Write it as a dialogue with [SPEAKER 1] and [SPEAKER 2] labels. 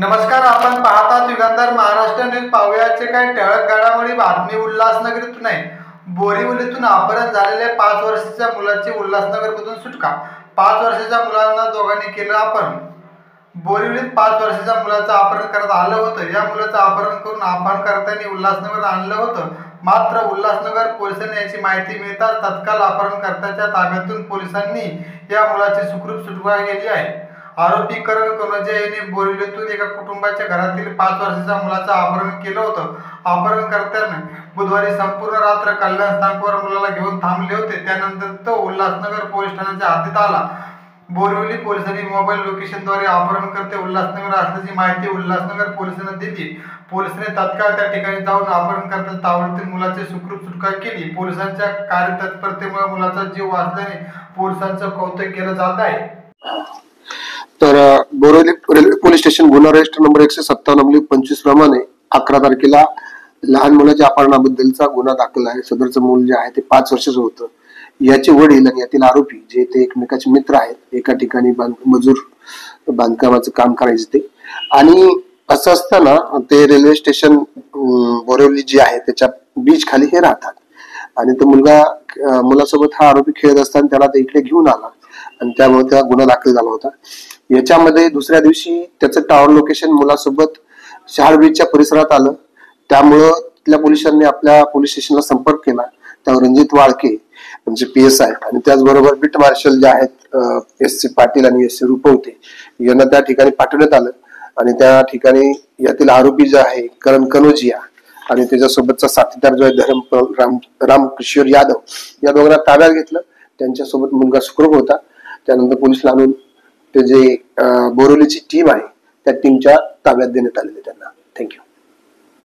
[SPEAKER 1] नमस्कार, आपण पाहतात युगंधर महाराष्ट्र न्यूज. पाहुयाचे काही ठळक घडामोडी. बातमी उल्हासनगरीतून आहे. बोरिवलीतून अपहरण झालेल्या 5 वर्षाच्या मुलाची उल्हासनगरमधून सुटका. 5 वर्षाच्या मुलांना दोघांनी केलं अपहरण. बोरिवलीत 5 वर्षाच्या मुलाचं अपहरण करण्यात आलं होतं. या मुलाचं अपहरण करून अपहरणकर्त्यांनी उल्हासनगर आणलं होतं. मात्र उल्हासनगर पोलिसांनी याची माहिती मिळताच तत्काळ अपहरणकर्त्याच्या ताब्यातून पोलिसांनी या मुलाची सुखरूप सुटका केली आहे. आरोपी करण कनोजिया यांनी बोरिवलीतून एका कुटुंबाच्या घरातील 5 वर्षाच्या मुलाचं अपहरण केलं होतं. अपहरणकर्त्याने बुधवारी संपूर्ण रात्र कल्याण स्थानकावर मुलाला घेऊन थांबले होते. त्यानंतर तो उल्हासनगर पोलीस ठाण्याच्या हद्दीत आला. बोरिवली पोलिसांनी मोबाईल लोकेशनद्वारे अपहरणकर्ते उल्हासनगर असल्याची माहिती उल्हासनगर पोलिसांना दिली. पोलिसांनी तात्काळ त्या ठिकाणी जाऊन अपहरणकर्त्याच्या तावडीतील मुलाची सुखरूप सुटका केली. पोलिसांच्या कार्यतत्परतेमुळे मुलाचा जीव वाचल्याने पोलिसांचं कौतुक केलं जात आहे.
[SPEAKER 2] तर बोरिवली रेल्वे पोलीस स्टेशन गुन्हा रजिस्टर नंबर 157/25 प्रमाणे 11 तारखेला लहान मुलाच्या अपहरणाबद्दलचा गुन्हा दाखल आहे. सदरचं मूल जे आहे ते 5 वर्षाचं होतं. याचे वडील आणि यातील आरोपी जे ते एकमेकाचे मित्र आहेत. एका ठिकाणी मजूर बांधकामाचं काम करायचे ते. आणि असं असताना ते रेल्वे स्टेशन बोरिवली जे आहे त्याच्या बीच खाली हे राहतात. आणि तो मुलासोबत हा आरोपी खेळत असताना त्याला ते इकडे घेऊन आला आणि त्यामुळे त्याला गुन्हा दाखल झाला होता. याच्यामध्ये दुसऱ्या दिवशी त्याचं टॉवर लोकेशन मुलासोबत शहाळ ब्रिजच्या परिसरात आलं. त्यामुळं तिथल्या पोलिसांनी आपल्या पोलीस स्टेशनला संपर्क केला. त्यावर रणजित वाळके म्हणजे PSI आणि त्याचबरोबर बीट मार्शल जे आहेत SC पाटील आणि SC रुपवते यांना त्या ठिकाणी पाठवण्यात आलं. आणि त्या ठिकाणी यातील आरोपी जो आहे करण कनोजिया आणि त्याच्यासोबतचा साथीदार जो आहे रामकिशोर यादव या दोघांना ताब्यात घेतलं. त्यांच्यासोबत मुलगा सुखरूप होता. त्यानंतर पोलिसला आणून ते जे बोरिवलीची टीम आहे त्या टीमच्या ताब्यात देण्यात आलेले त्यांना. थँक्यू.